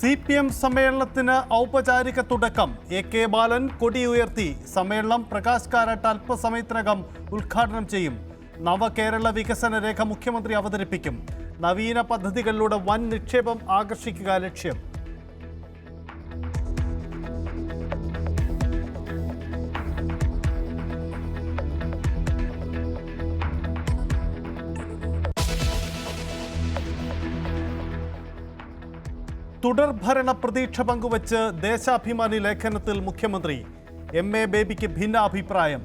CPM സമ്മേളനത്തിന് ഔപചാരിക തുടക്കം. AK ബാലൻ കൊടി ഉയർത്തി. സമ്മേളനം പ്രകാശ് കാരാട്ട് അല്പസമയത്തിനകം ഉദ്ഘാടനം ചെയ്യും. നവകേരള വികസന രേഖ മുഖ്യമന്ത്രി അവതരിപ്പിക്കും. നവീന പദ്ധതികളിലൂടെ വൻ നിക്ഷേപം ആകർഷിക്കുക ലക്ഷ്യം. തുടർഭരണ പ്രതീക്ഷ പങ്കുവച്ച് ദേശാഭിമാനി ലേഖനത്തിൽ മുഖ്യമന്ത്രി. MA ബേബിക്ക് ഭിന്നാഭിപ്രായം.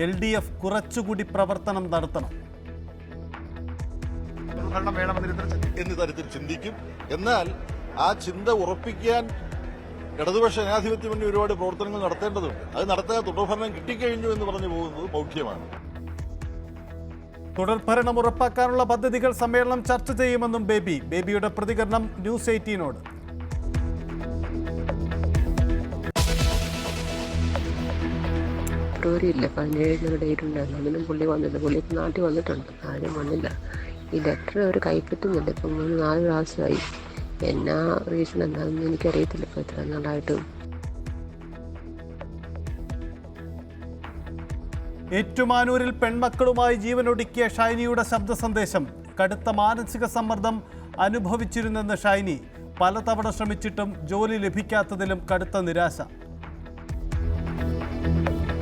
LDF കുറച്ചുകൂടി പ്രവർത്തനം നടത്തണം എന്ന തരത്തിൽ ചിന്തിക്കും. എന്നാൽ ആ ചിന്ത ഉറപ്പിക്കാൻ ഇടതുപക്ഷ ജനാധിപത്യ മുന്നണി ഒരുപാട് പ്രവർത്തനങ്ങൾ നടത്തേണ്ടതുണ്ട്. അത് നടത്താൻ തുടർഭരണം കിട്ടിക്കഴിഞ്ഞു എന്ന് പറഞ്ഞു പോകുന്നത് ബൗഢ്യമാണ്. തുടർഭരണം ഉറപ്പാക്കാനുള്ള പദ്ധതികൾ സമ്മേളനം ചർച്ച ചെയ്യുമെന്നും ബേബിയുടെ പ്രതികരണം ന്യൂസ് 18നോട്. ഫെബ്രുവരിയില്ല 17 ഡേറ്റ് ഉണ്ടായിരുന്നു. അതിനും പുള്ളി വന്നില്ല. പുള്ളി ഇപ്പം നാട്ടിൽ വന്നിട്ടുണ്ട്. ആരും വന്നില്ല. ഈ ലെറ്റർ അവർ കൈപ്പറ്റുന്നില്ല. ഇപ്പം 4 പ്രാവശ്യമായി. എന്നാ റീസൺ എന്താണെന്ന് എനിക്കറിയത്തില്ല. ഇപ്പോൾ എത്ര നാളായിട്ടും. ഏറ്റുമാനൂരിൽ പെൺമക്കളുമായി ജീവനൊടുക്കിയ ഷൈനിയുടെ ശബ്ദ സന്ദേശം. കടുത്ത മാനസിക സമ്മർദ്ദം അനുഭവിച്ചിരുന്നെന്ന് ഷൈനി. പലതവണ ശ്രമിച്ചിട്ടും ജോലി ലഭിക്കാത്തതിലും കടുത്ത നിരാശ.